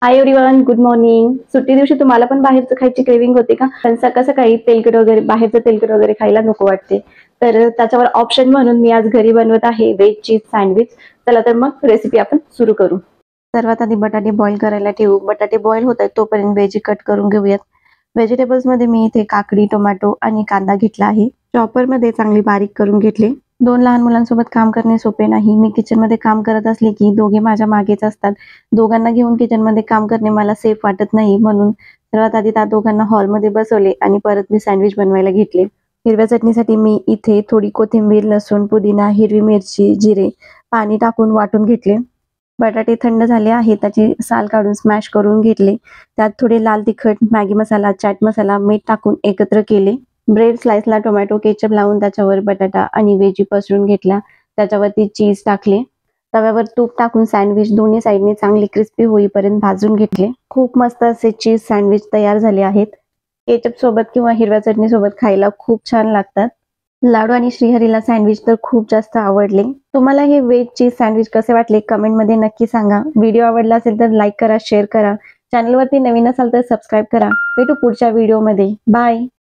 Hi everyone, good morning. सुट्टी दिवशी तुम्हाला पण बाहेरचं खायची क्रेविंग होते का? पण सकाळ सकाळी तेलकट वगैरे बाहेरचं तेलकट वगैरे खायला नको वाटते. तर त्याच्यावर ऑप्शन म्हणून मी आज घरी बनवत आहे व्हेज चीज सँडविच. चला तर मग रेसिपी आपण सुरू करू. सर्वात आधी बटाटे बॉईल करायला ठेवू. बटाटे बॉईल होत आहेत तोपर्यंत व्हेजी कट करून घेऊयात. व्हेजिटेबल्स मध्ये मी इथे काकडी, टोमॅटो आणि कांदा घेतला आहे. चॉपर मध्ये चांगली बारीक करून घेतले. 2 लहान मुलांसोबत काम करणे सोपे नाही. मी किचनमध्ये काम करत असले की दोघे माझ्या मागेच असतात. दोघांना घेऊन किचनमध्ये काम करणे मला सेफ वाटत नाही, म्हणून सर्वात आधी त्या दोघांना हॉलमध्ये बसवले आणि परत मी सँडविच बनवायला घेतले. हिरव्या चटणीसाठी मी इथे थोडी कोथिंबीर, लसूण, पुदिना, हिरवी मिरची, जिरे, पाणी टाकून वाटून घेतले. बटाटे थंड झाले आहेत, त्याची साल काढून स्मॅश करून घेतले. त्यात थोडे लाल तिखट, मॅगी मसाला, चाट मसाला, मीठ टाकून एकत्र केले. ब्रेड स्लाइसला टोमॅटो केचप लावून त्याच्यावर बटाटा आणि व्हेजी पसरून घेतल्या. त्याच्यावरती चीज टाकले. तव्यावर तूप टाकून सँडविच दोन्ही साईडने चांगले क्रिस्पी होईपर्यंत भाजून घेतले. खूप मस्त असे चीज सँडविच तयार झाले आहेत. केचप सोबत किंवा हिरव्या चटणी सोबत खायला खूप छान लागतात. लाडू आणि श्रीहरीला सँडविच तर खूप जास्त आवडले. तुम्हाला हे व्हेज चीज सँडविच कसे वाटले कमेंटमध्ये नक्की सांगा. व्हिडिओ आवडला असेल तर लाईक करा, शेअर करा. चॅनलवरती नवीन असाल तर सबस्क्राईब करा. भेटू पुढच्या व्हिडिओमध्ये. बाय.